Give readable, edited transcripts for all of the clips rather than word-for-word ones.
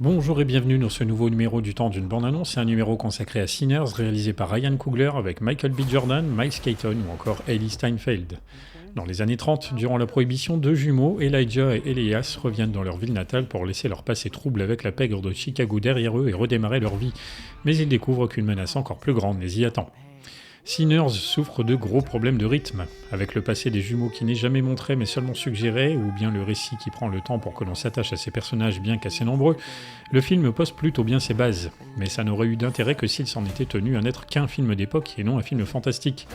Bonjour et bienvenue dans ce nouveau numéro du temps d'une bande-annonce. C'est un numéro consacré à Sinners, réalisé par Ryan Coogler avec Michael B. Jordan, Miles Keaton ou encore Hailee Steinfeld. Dans les années 30, durant la Prohibition, deux jumeaux, Elijah et Elias, reviennent dans leur ville natale pour laisser leur passé trouble avec la pègre de Chicago derrière eux et redémarrer leur vie. Mais ils découvrent qu'une menace encore plus grande les y attend. Sinners souffre de gros problèmes de rythme, avec le passé des jumeaux qui n'est jamais montré mais seulement suggéré, ou bien le récit qui prend le temps pour que l'on s'attache à ces personnages bien qu'assez nombreux, le film pose plutôt bien ses bases, mais ça n'aurait eu d'intérêt que s'il s'en était tenu à n'être qu'un film d'époque et non un film fantastique.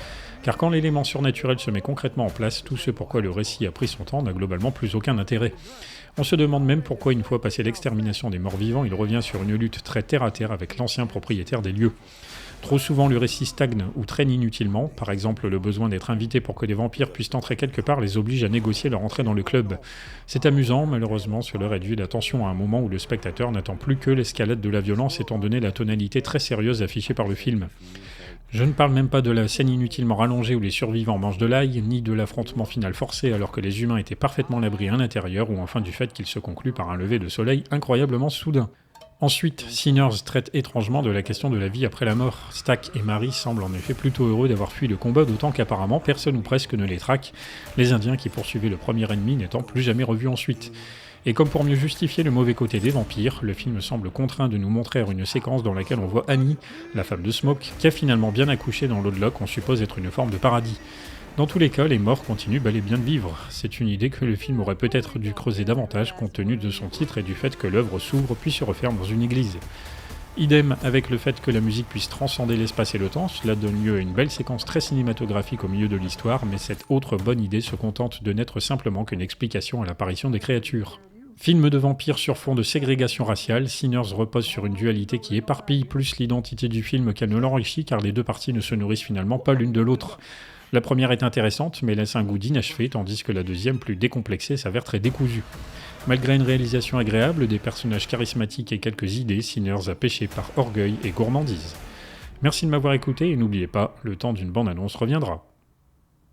Car quand l'élément surnaturel se met concrètement en place, tout ce pourquoi le récit a pris son temps n'a globalement plus aucun intérêt. On se demande même pourquoi une fois passé l'extermination des morts vivants, il revient sur une lutte très terre-à-terre avec l'ancien propriétaire des lieux. Trop souvent, le récit stagne ou traîne inutilement. Par exemple, le besoin d'être invité pour que des vampires puissent entrer quelque part les oblige à négocier leur entrée dans le club. C'est amusant, malheureusement, cela réduit l'attention à un moment où le spectateur n'attend plus que l'escalade de la violence étant donné la tonalité très sérieuse affichée par le film. Je ne parle même pas de la scène inutilement rallongée où les survivants mangent de l'ail, ni de l'affrontement final forcé alors que les humains étaient parfaitement à l'abri à l'intérieur, ou enfin du fait qu'il se conclut par un lever de soleil incroyablement soudain. Ensuite, Sinners traite étrangement de la question de la vie après la mort. Stack et Mary semblent en effet plutôt heureux d'avoir fui le combat, d'autant qu'apparemment personne ou presque ne les traque, les Indiens qui poursuivaient le premier ennemi n'étant plus jamais revus ensuite. Et comme pour mieux justifier le mauvais côté des vampires, le film semble contraint de nous montrer une séquence dans laquelle on voit Annie, la femme de Smoke, qui a finalement bien accouché dans l'au-delà qu'on suppose être une forme de paradis. Dans tous les cas, les morts continuent bel et bien de vivre. C'est une idée que le film aurait peut-être dû creuser davantage compte tenu de son titre et du fait que l'œuvre s'ouvre puis se referme dans une église. Idem avec le fait que la musique puisse transcender l'espace et le temps, cela donne lieu à une belle séquence très cinématographique au milieu de l'histoire, mais cette autre bonne idée se contente de n'être simplement qu'une explication à l'apparition des créatures. Film de vampires sur fond de ségrégation raciale, Sinners repose sur une dualité qui éparpille plus l'identité du film qu'elle ne l'enrichit car les deux parties ne se nourrissent finalement pas l'une de l'autre. La première est intéressante, mais laisse un goût d'inachevé, tandis que la deuxième, plus décomplexée, s'avère très décousue. Malgré une réalisation agréable, des personnages charismatiques et quelques idées, Sinners a péché par orgueil et gourmandise. Merci de m'avoir écouté et n'oubliez pas, le temps d'une bande-annonce reviendra.